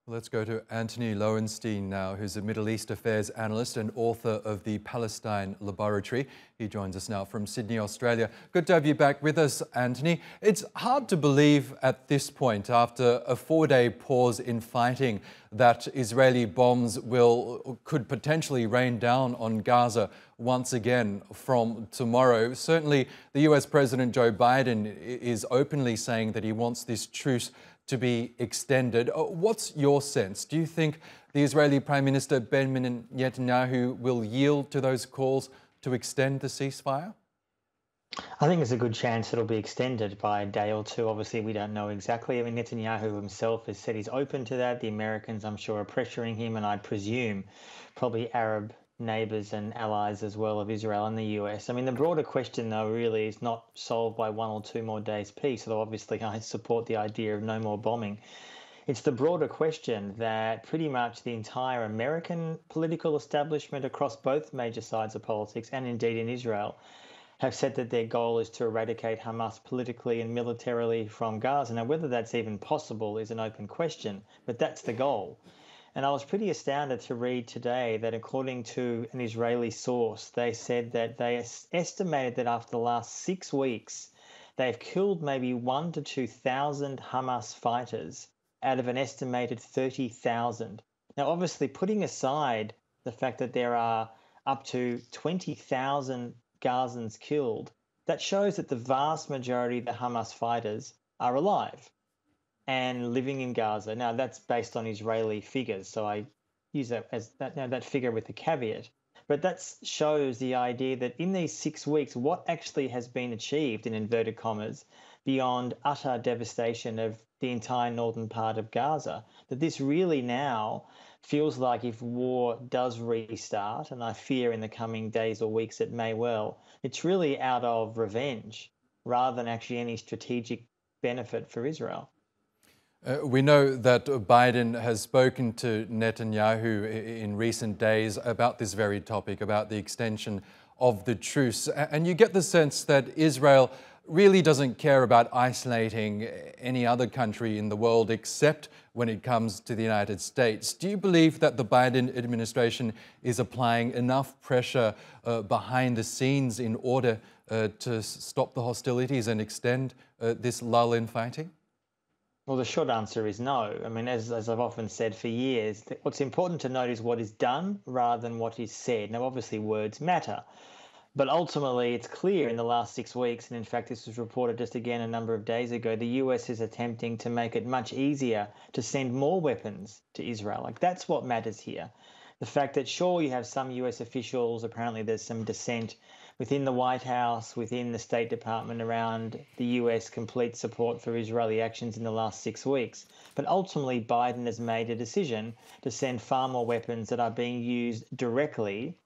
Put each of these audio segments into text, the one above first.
Let's go to Antony Loewenstein now, who's a Middle East affairs analyst and author of the Palestine Laboratory. He joins us now from Sydney, Australia. Good to have you back with us, Antony. It's hard to believe at this point, after a 4-day pause in fighting, that Israeli bombs could potentially rain down on Gaza once again from tomorrow. Certainly, the US President Joe Biden is openly saying that he wants this truce to be extended. What's your sense? Do you think the Israeli Prime Minister Benjamin Netanyahu will yield to those calls to extend the ceasefire? I think there's a good chance it'll be extended by a day or two. Obviously, we don't know exactly. I mean, Netanyahu himself has said he's open to that. The Americans, I'm sure, are pressuring him, and I presume probably Arab neighbours and allies as well of Israel and the US. I mean, the broader question, though, really is not solved by 1 or 2 more days' peace, although obviously I support the idea of no more bombing. It's the broader question that pretty much the entire American political establishment across both major sides of politics, and indeed in Israel, have said that their goal is to eradicate Hamas politically and militarily from Gaza. Now, whether that's even possible is an open question, but that's the goal. And I was pretty astounded to read today that according to an Israeli source, they said that they estimated that after the last 6 weeks, they've killed maybe 1,000 to 2,000 Hamas fighters out of an estimated 30,000. Now, obviously, putting aside the fact that there are up to 20,000 Gazans killed, that shows that the vast majority of the Hamas fighters are alive and living in Gaza. Now, that's based on Israeli figures, so I use that as that figure with a caveat. But that shows the idea that in these 6 weeks, what actually has been achieved, in inverted commas, beyond utter devastation of the entire northern part of Gaza, that this really now feels like if war does restart, and I fear in the coming days or weeks it may well, it's really out of revenge rather than actually any strategic benefit for Israel. We know that Biden has spoken to Netanyahu in recent days about this very topic, about the extension of the truce. And you get the sense that Israel really doesn't care about isolating any other country in the world except when it comes to the United States. Do you believe that the Biden administration is applying enough pressure behind the scenes in order to stop the hostilities and extend this lull in fighting? Well, the short answer is no. I mean, as I've often said for years, what's important to note is what is done rather than what is said. Now, obviously, words matter. But ultimately, it's clear in the last 6 weeks, and in fact, this was reported just again a number of days ago, the US is attempting to make it much easier to send more weapons to Israel. Like, that's what matters here. The fact that, sure, you have some US officials, apparently there's some dissent within the White House, within the State Department around the US complete support for Israeli actions in the last 6 weeks. But ultimately, Biden has made a decision to send far more weapons that are being used directly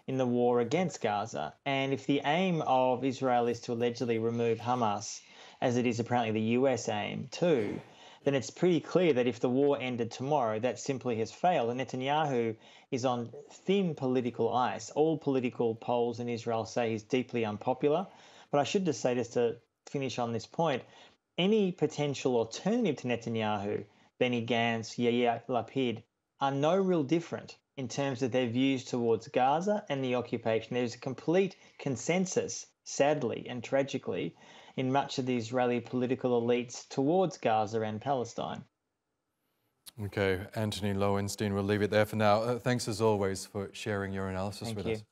in the war against Gaza. And if the aim of Israel is to allegedly remove Hamas, as it is apparently the US aim too, then it's pretty clear that if the war ended tomorrow, that simply has failed. And Netanyahu is on thin political ice. All political polls in Israel say he's deeply unpopular. But I should just say, just to finish on this point, any potential alternative to Netanyahu, Benny Gantz, Yair Lapid, are no real different in terms of their views towards Gaza and the occupation. There's a complete consensus, sadly and tragically, in much of the Israeli political elites towards Gaza and Palestine. Okay, Antony Loewenstein, we'll leave it there for now. Thanks as always for sharing your analysis with us.